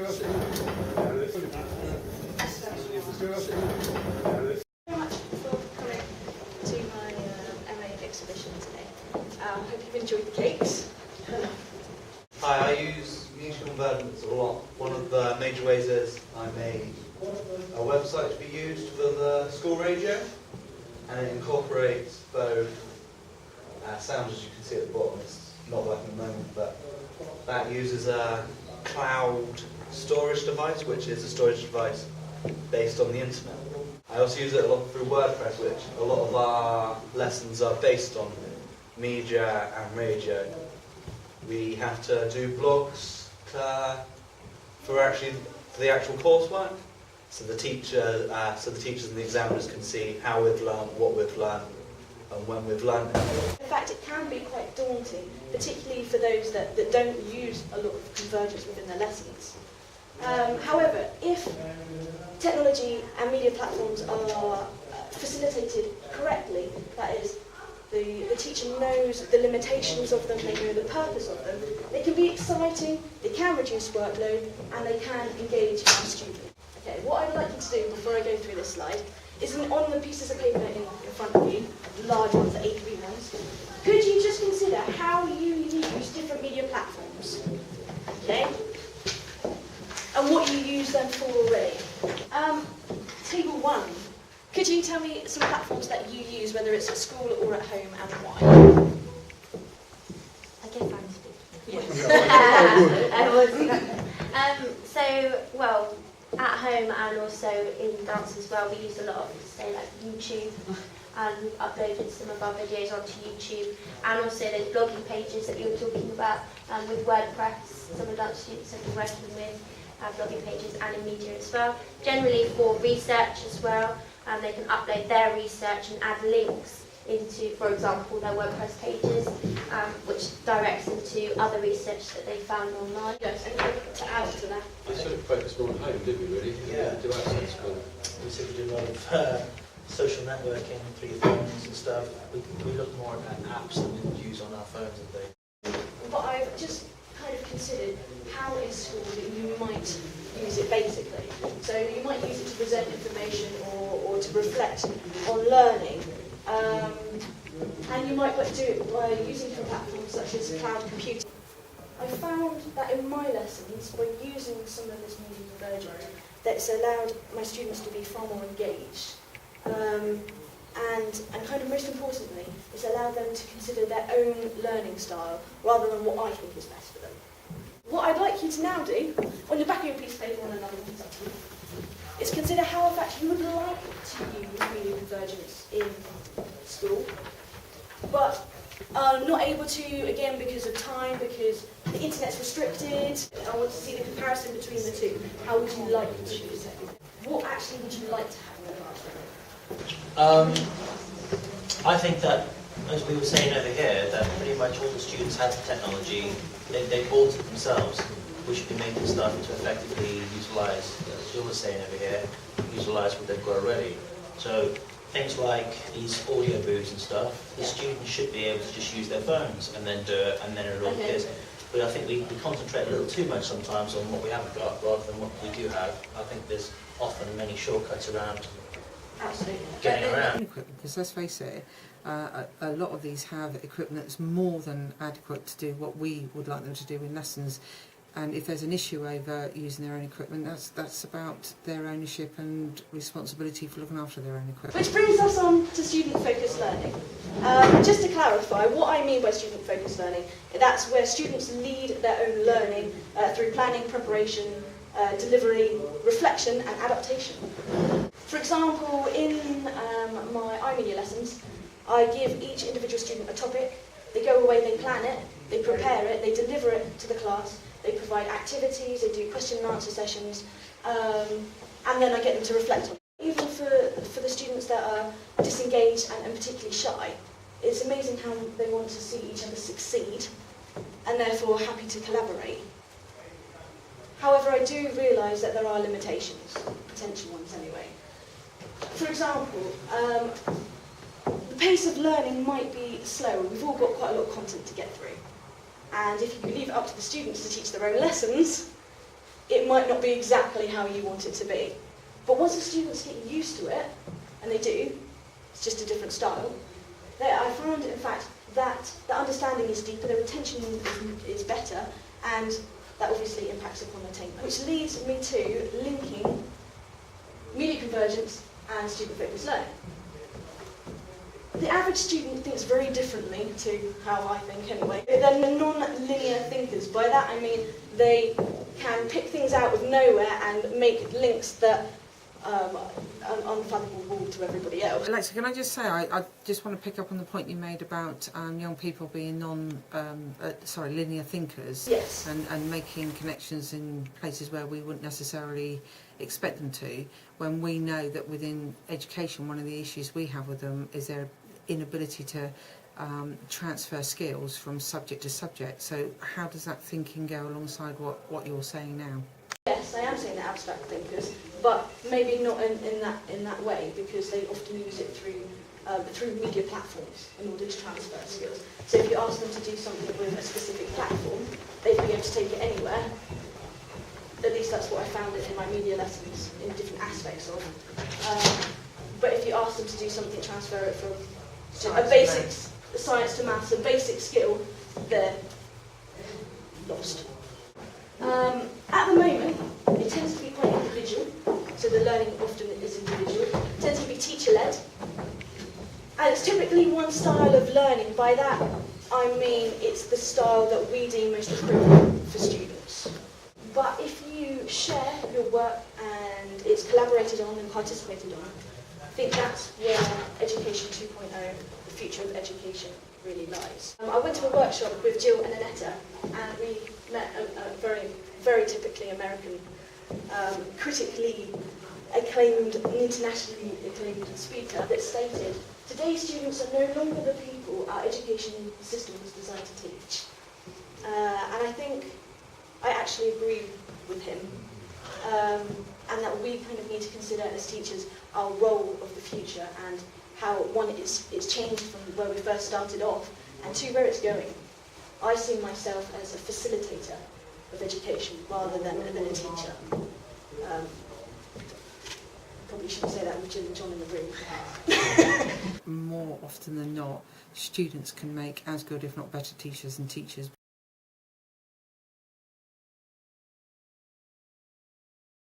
much for coming to my MA exhibition today. Hope you've enjoyed the cakes. Hi, I use musical convergence a lot. One of the major ways is I made a website to be used for the school radio, and it incorporates both sounds, as you can see at the bottom. It's not working at the moment, but that uses a cloud storage device, which is a storage device based on the internet. I also use it a lot through WordPress, which a lot of our lessons are based on media and radio. We have to do blogs for the actual coursework, so the teachers and the examiners can see how we've learned, what we've learned, and when we've learned it. In fact, it can be quite daunting, particularly for those that don't use a lot of convergence within their lessons. However, if technology and media platforms are facilitated correctly, that is, the teacher knows the limitations of them, they know the purpose of them, they can be exciting, they can reduce workload, and they can engage our students. Okay, what I'd like you to do before I go through this slide is on the pieces of paper in front of you, the large ones, the A3 ones, could you just consider how you use different media platforms? Okay? And what you use them for already. Table 1. Could you tell me some platforms that you use, whether it's at school or at home, and why? I guess I'm speaking. Yes. Well, at home and also in dance as well, we use a lot of, say, like YouTube, and we've uploaded some of our videos onto YouTube, and also those blogging pages that you were talking about with WordPress. Some of the dance students have been working with blogging pages and in media as well. Generally for research as well, they can upload their research and add links into, for example, their WordPress pages, which directs them to other research that they found online. Yes, and to add to that. We sort of focused more on home, didn't we, really? Yeah. To access school. We seem to do a lot of social networking through your phones and stuff. We look more at apps that we use on our phones and things. But I've just kind of considered how in school that you might use it basically. So you might use it to present information or to reflect on learning. And you might do it by using platforms such as cloud computing. I found that in my lessons, by using some of this media convergence, that's allowed my students to be far more engaged. And kind of most importantly, it's allowed them to consider their own learning style rather than what I think is best for them. What I'd like you to now do, on the back of your piece of paper on another piece of paper, is consider how in fact you would like to use media convergence in school, but not able to, again, because of time, because the internet's restricted. I want to see the comparison between the two. How would you like to use it? What actually would you like to have in the classroom? I think that, as we were saying over here, that pretty much all the students have the technology. They bought it themselves. We should be making stuff to effectively utilise, as you were saying over here, utilise what they've got already. So things like these audio booths and stuff, the students should be able to just use their phones and then do it, and then it all appears. But I think we concentrate a little too much sometimes on what we haven't got rather than what we do have. I think there's often many shortcuts around getting around. Because let's face it, a lot of these have equipment that's more than adequate to do what we would like them to do in lessons. And if there's an issue over using their own equipment, that's about their ownership and responsibility for looking after their own equipment. Which brings us on to student-focused learning. Just to clarify, what I mean by student-focused learning, that's where students lead their own learning through planning, preparation, delivery, reflection and adaptation. For example, in my iMedia lessons, I give each individual student a topic, they go away, they plan it, they prepare it, they deliver it to the class, they provide activities, they do question and answer sessions, and then I get them to reflect on it. Even for the students that are disengaged and particularly shy, it's amazing how they want to see each other succeed and therefore happy to collaborate. However, I do realise that there are limitations, potential ones anyway. For example, the pace of learning might be slower. We've all got quite a lot of content to get through. And if you leave it up to the students to teach their own lessons, it might not be exactly how you want it to be. But once the students get used to it, and they do, it's just a different style, I found, in fact, that the understanding is deeper, the retention is better, and that obviously impacts upon attainment. Which leads me to linking media convergence and student-focused learning. The average student thinks very differently to how I think anyway. They're non-linear thinkers. By that I mean they can pick things out of nowhere and make links that are unfathomable to everybody else. Alexa, can I just say, I just want to pick up on the point you made about young people being linear thinkers. Yes. And making connections in places where we wouldn't necessarily expect them to, when we know that within education one of the issues we have with them is their inability to transfer skills from subject to subject. So how does that thinking go alongside what you're saying now? Yes, I am saying they're abstract thinkers, but maybe not in that way, because they often use it through media platforms in order to transfer skills. So if you ask them to do something with a specific platform, they'd be able to take it anywhere. At least that's what I found in my media lessons in different aspects of. But if you ask them to do something, transfer it from a basic science to maths, a basic skill, they're lost. At the moment, it tends to be quite individual, so the learning often is individual. It tends to be teacher-led, and it's typically one style of learning. By that, I mean it's the style that we deem most appropriate for students. But if you share your work and it's collaborated on and participated on, I think that's where Education 2.0, the future of education, really lies. I went to a workshop with Jill and Annetta, and we met a very, very typically American, critically acclaimed, internationally acclaimed speaker that stated, "Today's students are no longer the people our education system was designed to teach." And I think I actually agree with him, and that we kind of need to consider as teachers our role of the future and how, one, it's changed from where we first started off, and two, where it's going. I see myself as a facilitator of education rather than a teacher. Probably shouldn't say that with Jill and John in the room. More often than not, students can make as good, if not better, teachers than teachers